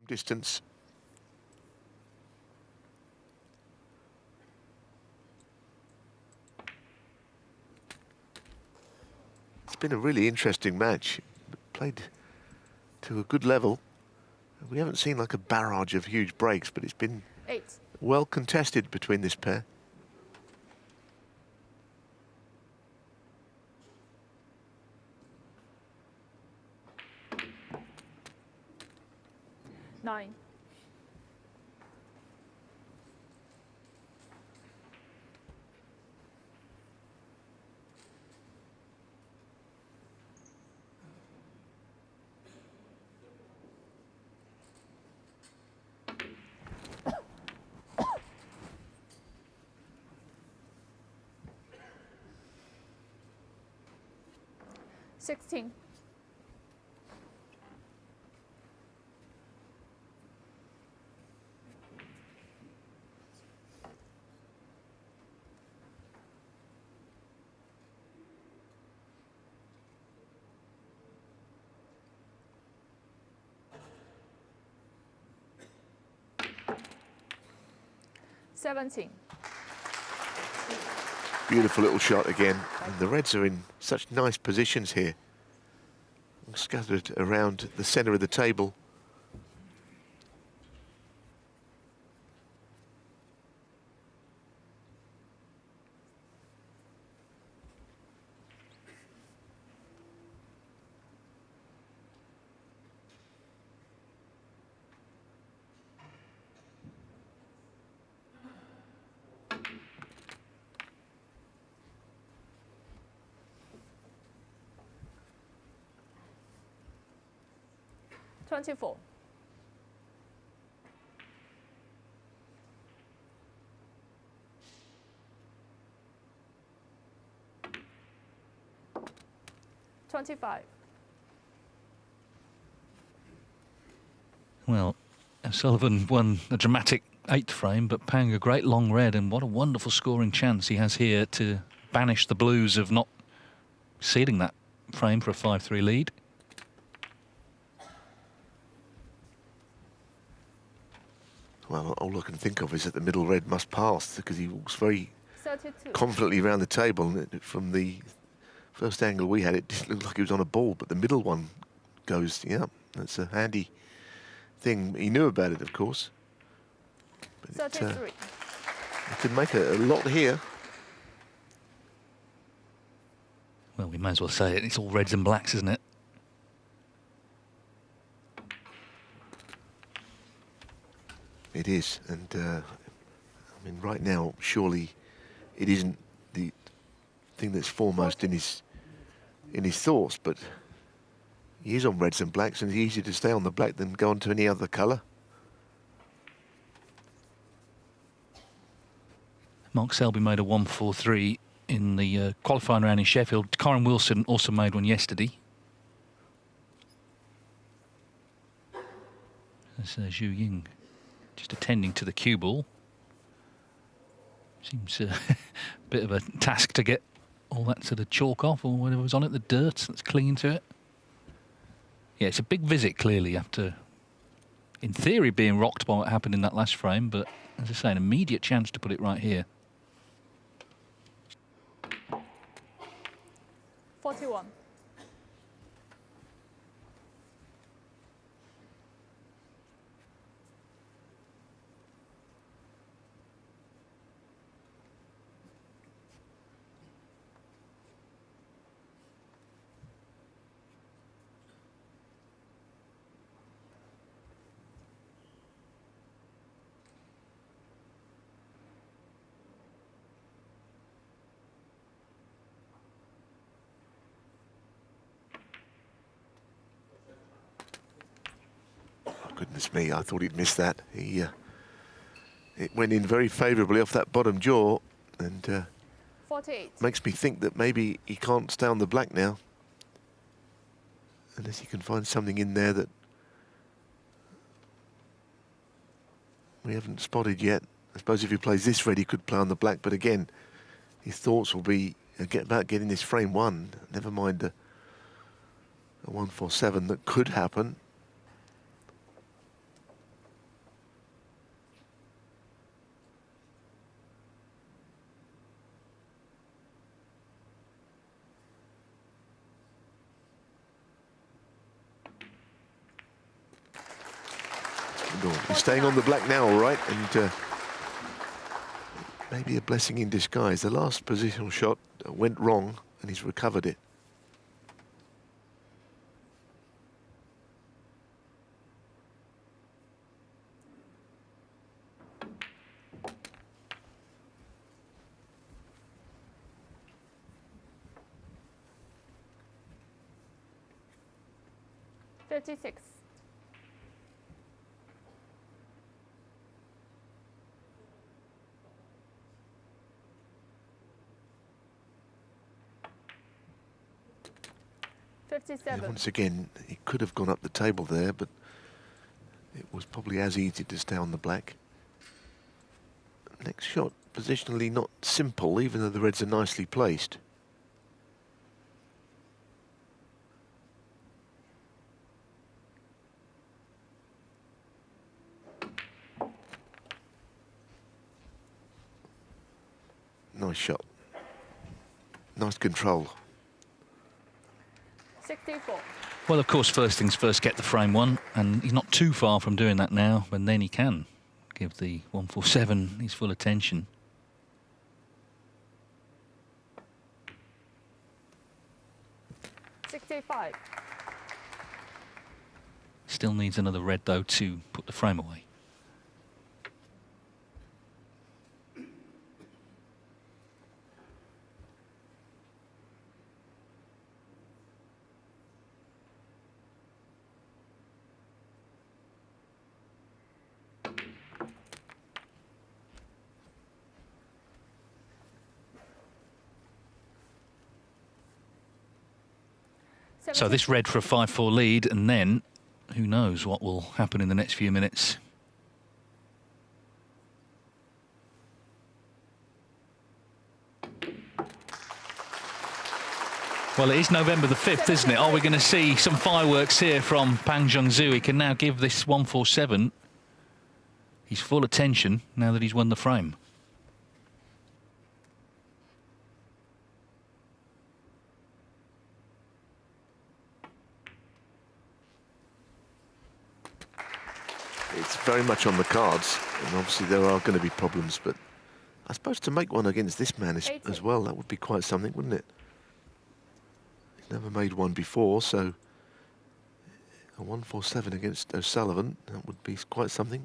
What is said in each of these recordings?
distance. It's been a really interesting match. Played to a good level. We haven't seen like a barrage of huge breaks, but it's been well contested between this pair. Nine. Sixteen. 17. Beautiful little shot again. And the Reds are in such nice positions here. Scattered around the centre of the table. Twenty-four. 25. Well, Sullivan won a dramatic 8th frame, but Pnag a great long red, and what a wonderful scoring chance he has here to banish the blues of not sealing that frame for a 5-3 lead. Well, all I can think of is that the middle red must pass, because he walks very 32. confidently around the table. And from the first angle we had, it didn't look like he was on a ball, but the middle one goes, yeah, that's a handy thing. He knew about it, of course. But 33. It could make a lot here. Well, we may as well say it. It's all reds and blacks, isn't it? It is, and I mean, right now, surely it isn't the thing that's foremost in his thoughts, but he is on reds and blacks, and it's easier to stay on the black than go on to any other colour. Mark Selby made a 1-4-3 in the qualifying round in Sheffield. Corin Wilson also made one yesterday. That's Zhu Ying just attending to the cue ball. Seems a bit of a task to get all that sort of chalk off, or whatever was on it, the dirt that's clinging to it. Yeah, it's a big visit, clearly, after, in theory, being rocked by what happened in that last frame, but, as I say, an immediate chance to put it right here. 41. Goodness me, I thought he'd missed that. It went in very favourably off that bottom jaw, and 48. makes me think that maybe he can't stay on the black now, unless he can find something in there that we haven't spotted yet. I suppose if he plays this red, he could play on the black, but again, his thoughts will be about getting this frame won. Never mind a 1-4-7 that could happen. No, he's staying on the black now, all right, and maybe a blessing in disguise. The last positional shot went wrong, and he's recovered it. $36. Yeah, 57. once again, he could have gone up the table there, but it was probably as easy to stay on the black. Next shot, positionally not simple, even though the reds are nicely placed. Nice shot. Nice control. 64. Well, of course, first things first, get the frame one, and he's not too far from doing that now, and then he can give the 147 his full attention. $65. Still needs another red, though, to put the frame away. So this red for a 5-4 lead, and then who knows what will happen in the next few minutes. Well, it is November the 5th, isn't it? Are we going to see some fireworks here from Pang Zhu? He can now give this 147 his full attention now that he's won the frame. It's very much on the cards, and obviously there are going to be problems, but I suppose to make one against this man as well, that would be quite something, wouldn't it? He's never made one before, so a 147 against O'Sullivan, that would be quite something.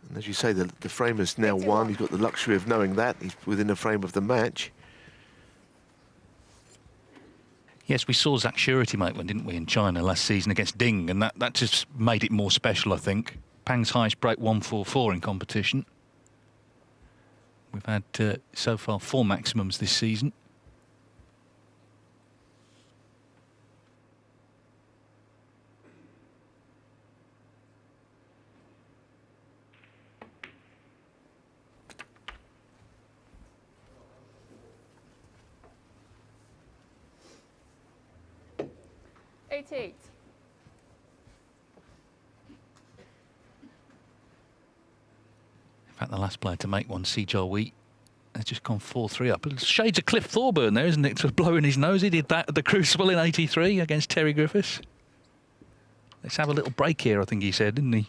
And as you say, the frame has now won. He's got the luxury of knowing that. He's within a frame of the match. Yes, we saw Zach Surety make one, didn't we, in China last season against Ding, and that just made it more special, I think. Pang's highest break 144 in competition. We've had so far 4 maximums this season. $88. In fact, the last player to make one, Sijal Wheat, has just gone 4-3 up. Shades of Cliff Thorburn there, isn't it, to blowing his nose. He did that at the Crucible in '83 against Terry Griffiths. Let's have a little break here, I think he said, didn't he?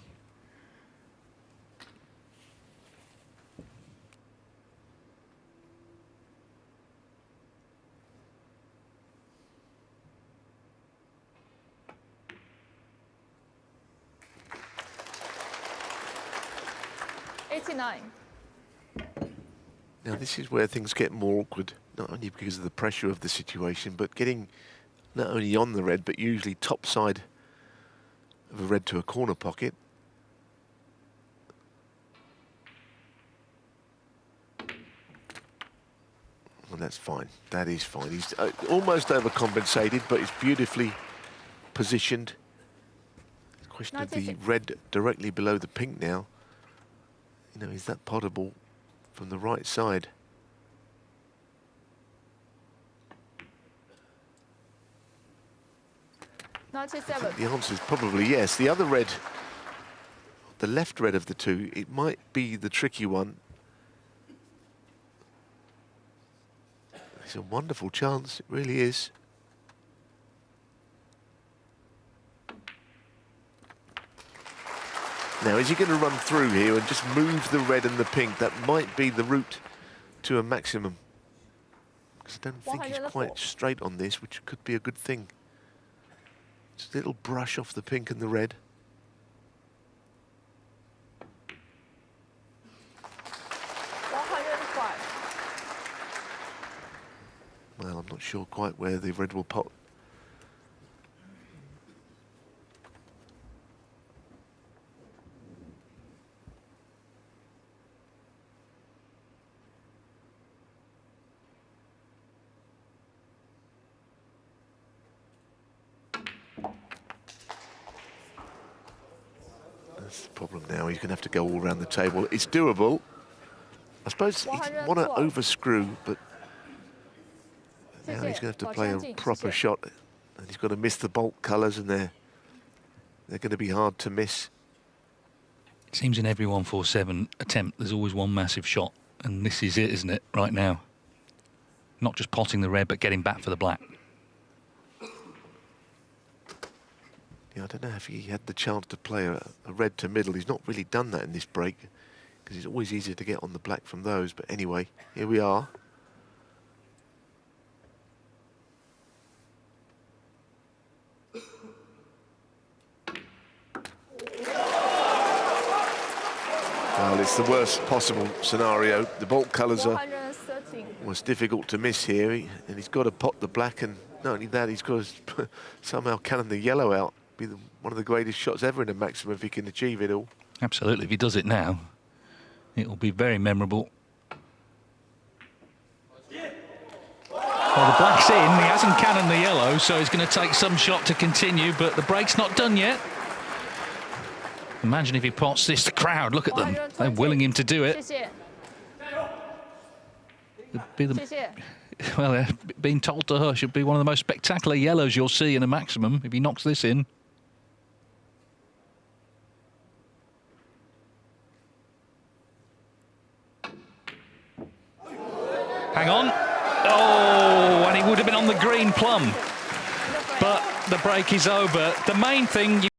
$89. Now this is where things get more awkward, not only because of the pressure of the situation, but getting not only on the red, but usually top side of a red to a corner pocket. Well, that's fine. That is fine. He's almost overcompensated, but it's beautifully positioned. The question of the red directly below the pink now. You know, is that potable from the right side? I think the answer is probably yes. The other red, the left red of the two, it might be the tricky one. It's a wonderful chance, it really is. Now, is he going to run through here and just move the red and the pink? That might be the route to a maximum. Because I don't think he's 104. quite straight on this, which could be a good thing. Just a little brush off the pink and the red. Well, I'm not sure quite where the red will pop. That's the problem now. He's going to have to go all around the table. It's doable. I suppose he didn't want to 112. overscrew, but now he's going to have to play a proper shot. And he's got to miss the bolt colours, and they're going to be hard to miss. It seems in every 147 attempt, there's always one massive shot. And this is it, isn't it, right now? Not just potting the red, but getting back for the black. Yeah, I don't know if he had the chance to play a red to middle. He's not really done that in this break, because it's always easier to get on the black from those. But anyway, here we are. Well, it's the worst possible scenario. The bolt colours are 113. was difficult to miss here, and he's got to pot the black, and not only that, he's got to somehow cannon the yellow out. Be one of the greatest shots ever in a maximum if he can achieve it all. Absolutely. If he does it now, it will be very memorable. Well, the black's in. He hasn't cannoned the yellow, so he's going to take some shot to continue, but the break's not done yet. Imagine if he pots this, the crowd, look at them. They're willing him to do it. 谢谢 It'd be the- 谢谢 well, being told to hush, it'd be one of the most spectacular yellows you'll see in a maximum if he knocks this in. Hang on. Oh, and he would have been on the green plum. But the break is over. The main thing...